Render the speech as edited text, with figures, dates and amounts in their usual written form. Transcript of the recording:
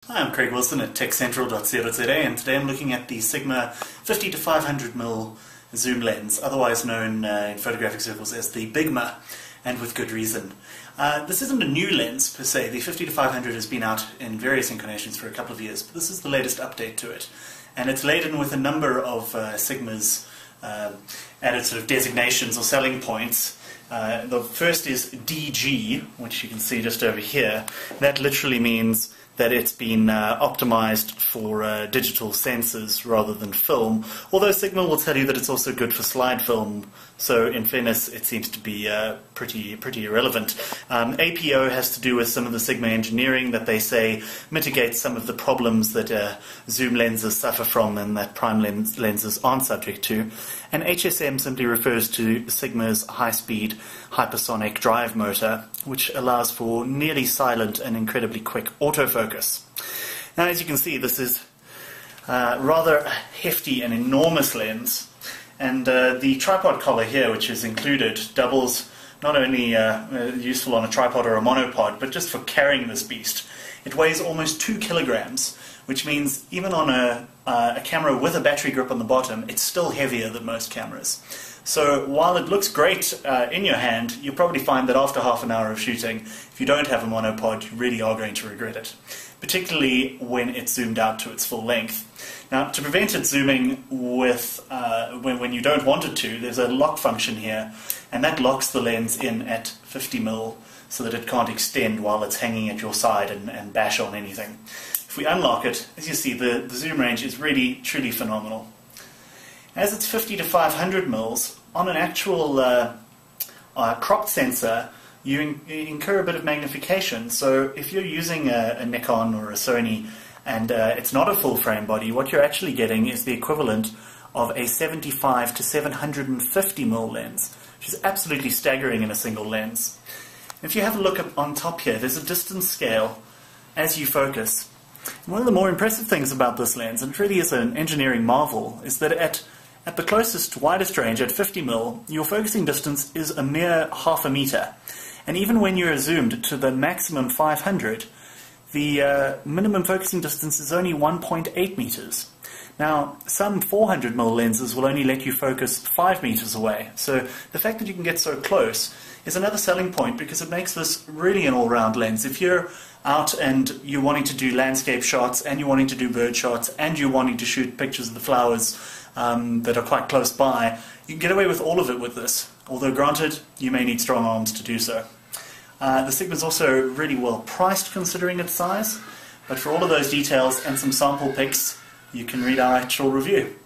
Hi, I'm Craig Wilson at techcentral.co.za, and today I'm looking at the Sigma 50 to 500mm zoom lens, otherwise known in photographic circles as the Bigma, and with good reason. This isn't a new lens per se. The 50 to 500 has been out in various incarnations for a couple of years, but this is the latest update to it. And it's laden with a number of Sigma's added sort of designations or selling points. The first is DG, which you can see just over here. That literally means that it's been optimized for digital sensors rather than film, although Sigma will tell you that it's also good for slide film, so in fairness it seems to be pretty irrelevant. APO has to do with some of the Sigma engineering that they say mitigates some of the problems that zoom lenses suffer from and that prime lenses aren't subject to. And HSM simply refers to Sigma's high-speed hypersonic drive motor, which allows for nearly silent and incredibly quick autofocus. Now, as you can see, this is rather a hefty and enormous lens, and the tripod collar here, which is included, doubles not only useful on a tripod or a monopod, but just for carrying this beast. It weighs almost 2 kilograms, which means even on a camera with a battery grip on the bottom, it's still heavier than most cameras. So while it looks great in your hand, you'll probably find that after half an hour of shooting, if you don't have a monopod, you really are going to regret it, particularly when it's zoomed out to its full length. Now, to prevent it zooming with when you don't want it to, there's a lock function here, and that locks the lens in at 50mm so that it can't extend while it's hanging at your side and bash on anything. If we unlock it, as you see, the zoom range is really, truly phenomenal. As it's 50 to 500 mils, on an actual cropped sensor, you incur a bit of magnification. So if you're using a Nikon or a Sony and it's not a full frame body, what you're actually getting is the equivalent of a 75 to 750 mil lens, which is absolutely staggering in a single lens. If you have a look up on top here, there's a distance scale as you focus. One of the more impressive things about this lens, and it really is an engineering marvel, is that at the closest, widest range, at 50mm, your focusing distance is a mere half a meter. And even when you're zoomed to the maximum 500, the minimum focusing distance is only 1.8 meters. Now, some 400mm lenses will only let you focus 5 meters away. So the fact that you can get so close is another selling point, because it makes this really an all-round lens. If you're out and you're wanting to do landscape shots, and you're wanting to do bird shots, and you're wanting to shoot pictures of the flowers that are quite close by, you can get away with all of it with this. Although granted, you may need strong arms to do so. The Sigma is also really well priced considering its size, but for all of those details and some sample pics, you can read our actual review.